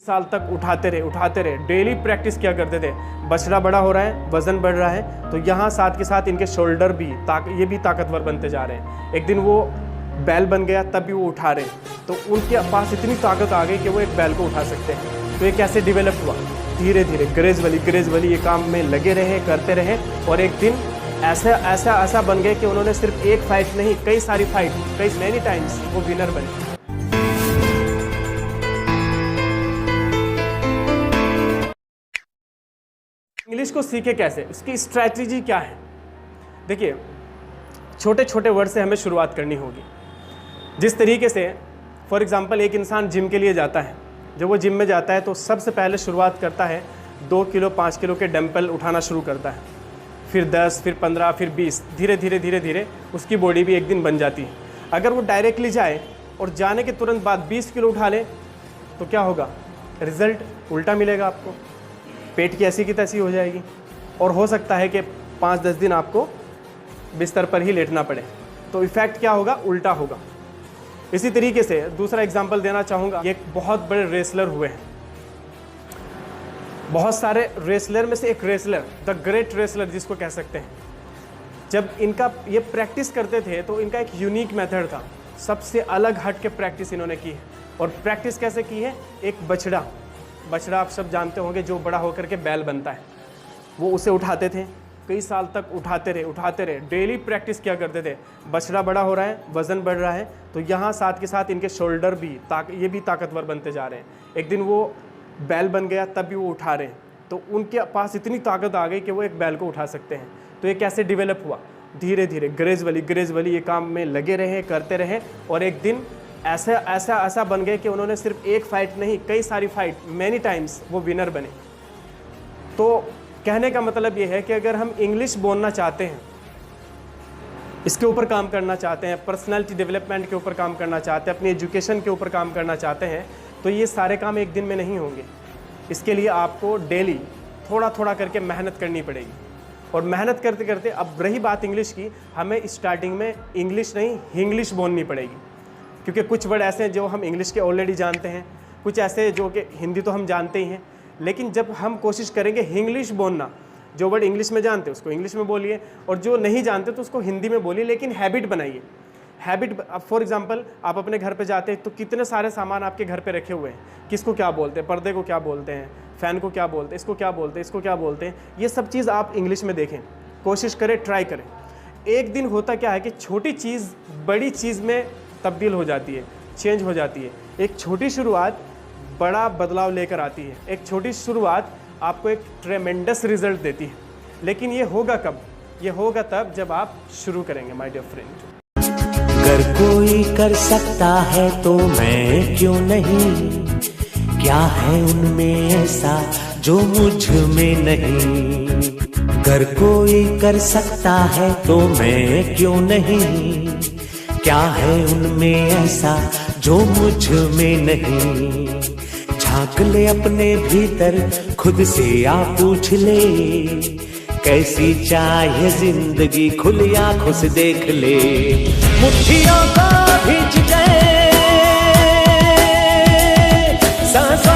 साल तक उठाते रहे, डेली प्रैक्टिस किया करते थे। बछड़ा बड़ा हो रहा है, वजन बढ़ रहा है, तो यहाँ साथ के साथ इनके शोल्डर भी ये भी ताकतवर बनते जा रहे हैं। एक दिन वो बैल बन गया, तब भी वो उठा रहे हैं, तो उनके पास इतनी ताकत आ गई कि वो एक बैल को उठा सकते हैं। तो ये कैसे डेवलप हुआ? धीरे धीरे ग्रेजुअली ये काम में लगे रहे, करते रहे, और एक दिन ऐसा बन गए कि उन्होंने सिर्फ एक फाइट नहीं, कई सारी फाइट, मैनी टाइम्स वो विनर बने। इंग्लिश को सीखे कैसे, उसकी स्ट्रैटेजी क्या है? देखिए, छोटे छोटे वर्ड से हमें शुरुआत करनी होगी। जिस तरीके से फॉर एग्जांपल एक इंसान जिम के लिए जाता है, जब वो जिम में जाता है तो सबसे पहले शुरुआत करता है 2 किलो 5 किलो के डंपल उठाना शुरू करता है, फिर 10, फिर 15, फिर 20, धीरे धीरे उसकी बॉडी भी एक दिन बन जाती है। अगर वो डायरेक्टली जाए और जाने के तुरंत बाद 20 किलो उठा ले तो क्या होगा? रिजल्ट उल्टा मिलेगा आपको, पेट की ऐसी की तैसी हो जाएगी, और हो सकता है कि 5-10 दिन आपको बिस्तर पर ही लेटना पड़े। तो इफेक्ट क्या होगा? उल्टा होगा। इसी तरीके से दूसरा एग्जांपल देना चाहूँगा। एक बहुत बड़े रेसलर हुए हैं, बहुत सारे रेसलर में से एक रेसलर, द ग्रेट रेसलर जिसको कह सकते हैं, जब इनका ये प्रैक्टिस करते थे तो इनका एक यूनिक मेथड था, सबसे अलग हट के प्रैक्टिस इन्होंने की है। और प्रैक्टिस कैसे की है? एक बछड़ा आप सब जानते होंगे, जो बड़ा होकर के बैल बनता है, वो उसे उठाते थे, कई साल तक उठाते रहे, डेली प्रैक्टिस किया करते थे। बछड़ा बड़ा हो रहा है, वजन बढ़ रहा है, तो यहाँ साथ के साथ इनके शोल्डर भी ये भी ताकतवर बनते जा रहे हैं। एक दिन वो बैल बन गया, तब भी वो उठा रहे हैं, तो उनके पास इतनी ताकत आ गई कि वो एक बैल को उठा सकते हैं। तो ये कैसे डेवलप हुआ? धीरे धीरे ग्रेजुअली ये काम में लगे रहे, करते रहे, और एक दिन ऐसा बन गए कि उन्होंने सिर्फ एक फाइट नहीं, कई सारी फाइट, मैनी टाइम्स वो विनर बने। तो कहने का मतलब ये है कि अगर हम इंग्लिश बोलना चाहते हैं, इसके ऊपर काम करना चाहते हैं, पर्सनालिटी डेवलपमेंट के ऊपर काम करना चाहते हैं, अपनी एजुकेशन के ऊपर काम करना चाहते हैं, तो ये सारे काम एक दिन में नहीं होंगे। इसके लिए आपको डेली थोड़ा करके मेहनत करनी पड़ेगी, और मेहनत करते करते, अब रही बात इंग्लिश की, हमें स्टार्टिंग में इंग्लिश नहीं हिंग्लिश बोलनी पड़ेगी, क्योंकि कुछ वर्ड ऐसे हैं जो हम इंग्लिश के ऑलरेडी जानते हैं, कुछ ऐसे जो कि हिंदी तो हम जानते ही हैं, लेकिन जब हम कोशिश करेंगे हिंग्लिश बोलना, जो वर्ड इंग्लिश में जानते हैं उसको इंग्लिश में बोलिए, और जो नहीं जानते तो उसको हिंदी में बोलिए, लेकिन हैबिट बनाइए। हैबिट, फॉर एग्जांपल आप अपने घर पे जाते हैं तो कितने सारे सामान आपके घर पे रखे हुए हैं, किसको क्या बोलते हैं, पर्दे को क्या बोलते हैं, फ़ैन को क्या बोलते हैं, इसको क्या बोलते हैं, इसको क्या बोलते हैं, ये सब चीज़ आप इंग्लिश में देखें, कोशिश करें, ट्राई करें। एक दिन होता क्या है कि छोटी चीज़ बड़ी चीज़ में तब्दील हो जाती है, चेंज हो जाती है। एक छोटी शुरुआत बड़ा बदलाव लेकर आती है। एक छोटी शुरुआत आपको एक ट्रेमेंडस रिजल्ट देती है। लेकिन ये होगा कब? ये होगा तब जब आप शुरू करेंगे, माय डियर फ्रेंड। अगर कोई कर सकता है तो मैं क्यों नहीं, क्या है उनमें ऐसा जो मुझ में नहीं। अगर कोई कर सकता है तो मैं क्यों नहीं, क्या है उनमें ऐसा जो मुझ में नहीं। झांक ले अपने भीतर, खुद से आप पूछ ले, कैसी चाहे जिंदगी, खुली आंखों से देख ले। मुट्ठियों को भींच गए सांसों